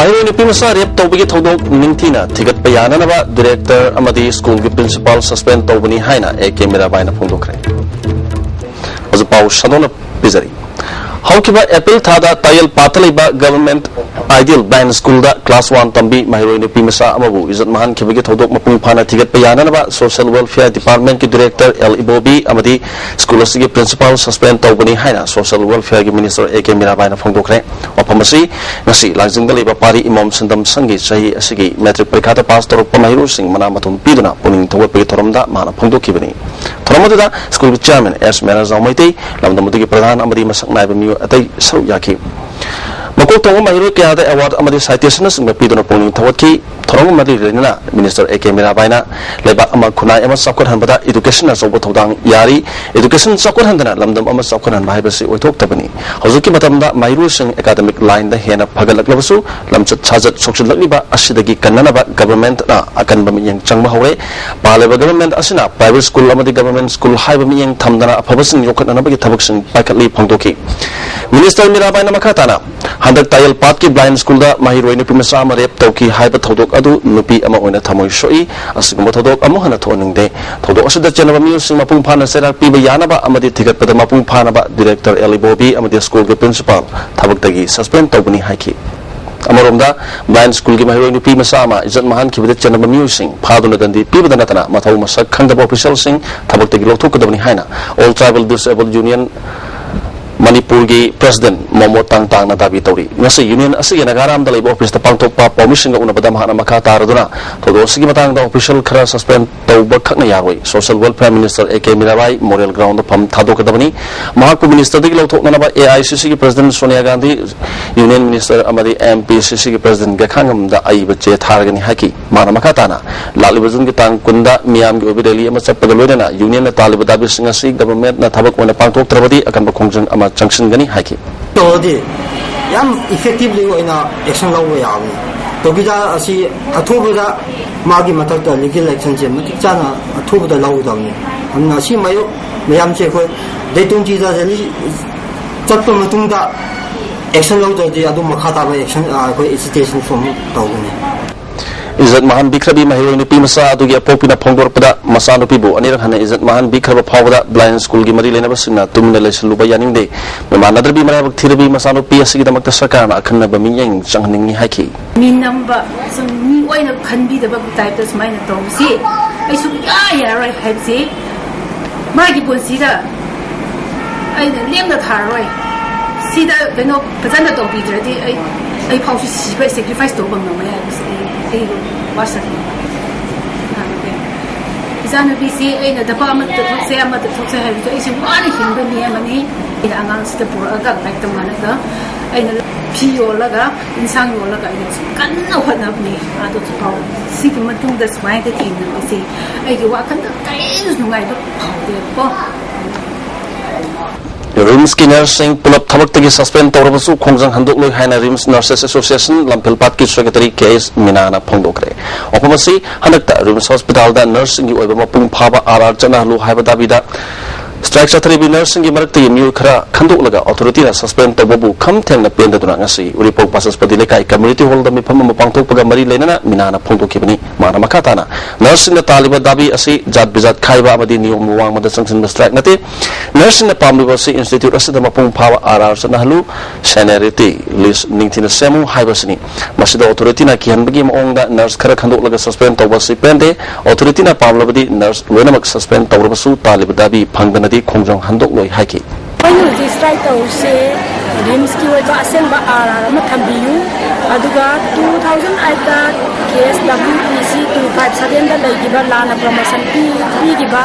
Mahiroi nupi masa rep tawbagi thodok ningthina thigat payananaba director amadi school gi principal suspend tawbani haina AK Mirabaina phongdokre azupau shadona pizari haukiba April thada tayal pataliba government ideal blind school da class 1 tambi Mahiroi nupi masa amabu izat mahan khibagi thodok mapung phana thigat payananaba social welfare department ki director L Ibobi amadi school asigi principal suspend tawbani haina social welfare gi minister AK Mirabaina phongdokre wapamasi ngasi langjingda leba pari imam sandam sangi sahi asigi metric parikha pass torok Mahiroi sing mana mathum piduna puning thawat pe thoramda mana phongdokibani thoramada school chairman S Manager Maitei lamdamudigi pradhan amadi masak naiba mi atai saru yaki makok tong Mahiroi kya da award amadi citation sing piduna puning thawatki thorong mari renina minister AK Mirabaina leba ama khunai ama sakor hanbada education asobo thodang yari education sakor handana lamdam ama sakor han bahibasi oithok tabani hozuki matamda Mahiroi sing academic line da hena phagalaklebasu lamchat chajat sokchilakliba asidagi kannanaba government na akanba miyang changba hore paleba government asina private school amadi government school haiba miyang thamdana aphabasing yokhatnanabagi thabaksing paikatli phongdoki minister Mirabaina makhatana handak tayal patki blind school da Mahiroi nupi masa ama rep tawki haiba thodok adu nupi ama oina thamoi soi asiguma thodok amu hana thoningde thodok asida chenaba mi sing mapung phana serak piba yanaba amadi thigat pada mapung phana ba director Eli Bobi amadi school ge principal thabak tagi suspend tawbani haiki amaromda blind school ge Mahiroi nupi masa ama izat mahan khibada chenaba mi sing phaduna dandi piba danatana mathau masak khangda official sing thabak tagi lothok kadabani haina all tribal disabled union Manipur gi president Momo Tangtang na dabi tawri ngasi union asigi nagaram da labor office ta pangthokpa permission ga unabada mahana makha taraduna thodo asigi matang da official khara suspend tawba khakna yaroi social welfare minister AK Mirabai moral ground pham thadokadabani mahakpu minister digi lawthokna ba AICC gi president Sonia Gandhi union minister amadi MPCC gi president gakhangam da ai bache tharagani haki mana makha tana lalibazun gi tang kunda miyam gi obideli ama chappaga loidana union na talibada bi singasi government na thabak ona pangthok trabadi akan ba khongjang ama junction gani haki todi yam effectively oina action law yawi to bija asi athubuda magi matak da legal action je matik chana athubuda law dawni amna si mayo mayam che ko detung ji da jali chatpa matung da action law da adu makha da action ko hesitation from tawni izat mahan bikrabi Mahiroi nupi masa adugi apopina phongdor pada masa nupi bu anirang hana izat mahan bikraba phawda blind school gi mari lena basina tumina leisluba yaningde memana darbi marabak thirabi masa nupi asigi damakta sarkarna akhanna ba miyang changningi haki min number some ni oina khanbi da ba type tas maina to si ai su ya right have si magi bonsi da ai da lengda tharoi si da beno pazanda to bi jadi ai phau si sacrifice to bang na ya ai wasa izana bisi ai na dapa amat thokse hai to isi wani hinda ni amani ila angang sta pura ga like to mana ga ai na pio laga insang yo laga ai kan na hana ni ado to pau si ki matung da smai da tin na isi ai ki wa kan da kai nu ngai ba pau de po RIMS ki nursing pulap thabak tagi suspend tawrabasu khongjang handok loi haina RIMS Nurses Association Lampilpat ki secretary KS Minana phongdokre opamasi hanakta RIMS hospital da nursing gi oiba mapung phaba RR chana lu haiba dabida strike sathari nursing gi marak ti miu khara khandok laga authority na suspend tababu kham thengna penda duna ngasi uripok pasaspati lekai community hall da mi pham ma pangthok paga mari leinana Minana phongdokibani mana makhatana nursing na taliba dabi asi jat bijat khaiba amadi niyom wang mada changsin strike nate nursing na pamliba si institute asida mapung phawa RR chana halu seniority list ningthina semu haibasini masida authority na kihanbagi maongda nurse khara khandok laga suspend tawbasi pende authority na pamlabadi nurse loinamak suspend tawrabasu taliba dabi phangdana di khongjang handok loi haiki Painu strike tawse RIMS ki wa asen ba RR ma thambiyu aduga 2008 da KSWPC 257 da laigiba lana promotion pi giba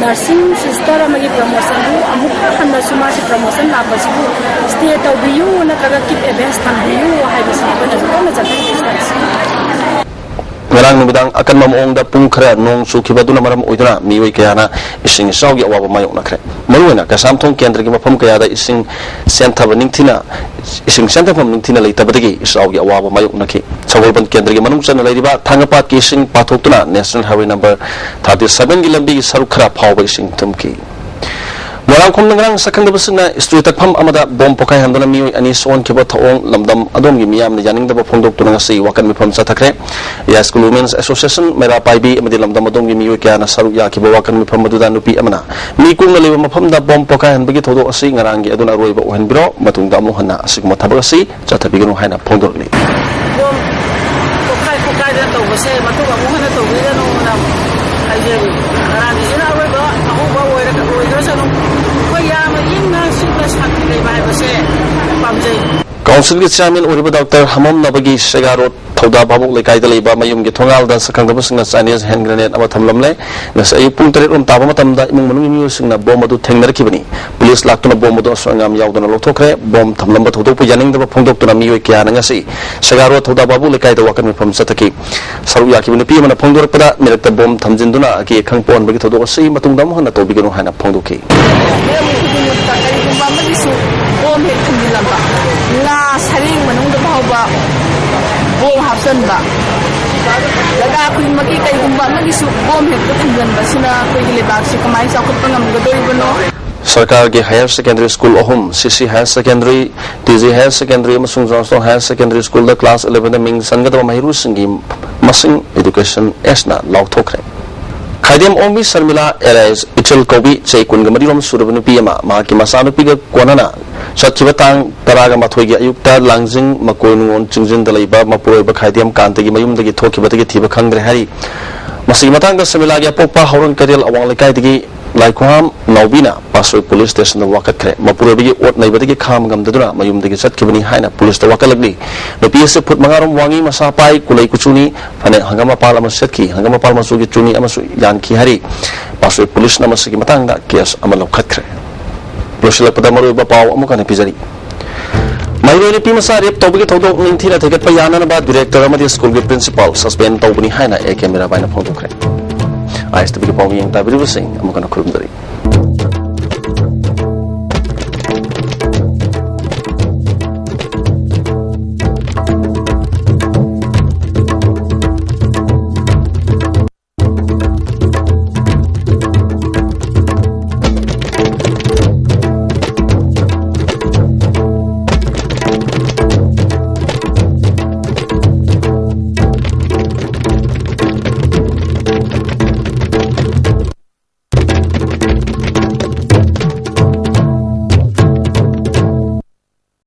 nursing sister amagi promotion bu amukha hanna suma si promotion la basibu stay tawbiyu na kaga keep events thambiyu haibasi bana zona jatan ngarang numidang akan mamuong da pung khara nong sukhiba duna maram oiduna mioi kayana ising saugi awaba mayok nakre maruena kasamthong kendra gi mafam kaya da ising senthaba ningthina ising sentham ningthina leitabadagi saugi awaba mayok nakhi chawalban kendra gi manung chana leiriba thangapat ki ising pathoktuna national highway number 37 gi lambi gi saru khara phawba ising tumki Morangkhom nangrang sakangdabasina street takpham amada bom pokai handona mioi ani son kiba thaong lamdam adom gi miyam ne janingdaba phongdok tunanga sei wakan mifam chathakre ya school women's association mera paibi amadi lamdam adom gi mioi kya na saru ya kiba wakan mifam maduda nupi amana mi kung leba mafam da bom pokai hanbagi thodo asi ngarang gi aduna roiba ohen biro matungda mu hanna asigma thabak asi chathabiganu haina phongdorli bom pokai da to base matuga mu hanna to bidanu na aje ngarang gi na roiba ahu ba oira sanu Council के chairman ओरिबा doctor hmm नबगी सेगारो थौदा बाबुक लेकाय the लेबा मयुम गे थोंगाल दा सकंगदब सिंगना Chinese hand grenade अमा थमलमले नस अयु पुंग 3 रोम ताबा मतम दा इमुंग मनुंग mu सिंगना bomb अदु थेंगनरखिबनी police लाक्तुना bomb अदु असंगम यावदना लोथोखरे bomb थमलम थौदोक पु यानिंगदब फोंदोक्तुना mu क्या नंगसी सेगारो थौदा बाबु लेकाय द वाकन मिफम चतकी सरु याकिबनि पि मना फोंदोरपदा मिरक्ता बॉम्ब थमजिनदुना के खंगपोन बगी थौदोक असि मतुंगदा मु हना तोबिगनु हाना फोंदोकी bom hek thumilamba nga saring manung da bawba bom hapsanba daga kuin maki kai gumba magi su bom hek thumilamba sina koi gile bak si kamai sakut pangam gadoi bano सरकार के higher secondary school अहम CC higher secondary TG higher secondary अमसुंग Johnstone higher secondary school the class 11 मिंग संगदब महिरू सिंगी मसिंग education एसना लाउथोखरे खाइदेम ओमी शर्मिला एलाइज इचल कौबी चै कुनगमरिरोम सुरबनु पियमा माकी मसानुपी ग कोनना सचिव तांग तरागा माथोइगी अयुक्ता लांजिंग मकोनुन चिंजिन दलैबा मपुरोइबा खाइदेम कांतगी मयुमदगी थोखिबदगी थिबा खंगरे हारी मसी मतांग शर्मिलागी अपोक्पा हौरन करियल अवांग लेकाइदगी लाइखोहाम नौबीना पासोइ पुलिस स्टेशन वाकत्रे मपुरोइबगी ओट नैबदगी खाम गमददुना मयुमदगी चतखिबनी हाइना पुलिस द वाकलगली नुपीसे फुट मंगारोम वांगी मसापाई कुलै कुचुनी फने हंगामा पाल अमा सेतखी हंगामा पाल मसुगी चुनी अमसु यानखी हारी पासोइ पुलिस नमसगी मतांगदा केस अमा लौखत्रे लोसलपदा मरुइबा पाव अमुकने पिजरी महिला पीमसा रेप तौबगी थौदोक निंथीना थेगतपा याननबा डायरेक्टर अमदी स्कूल के प्रिंसिपल सस्पेंड तौबनी हाइना ए कैमरा बाइना फोंदोखरे आइएसटीवी के पाव यंग ताबिरुबसिंग अमुकना खुरुमदरी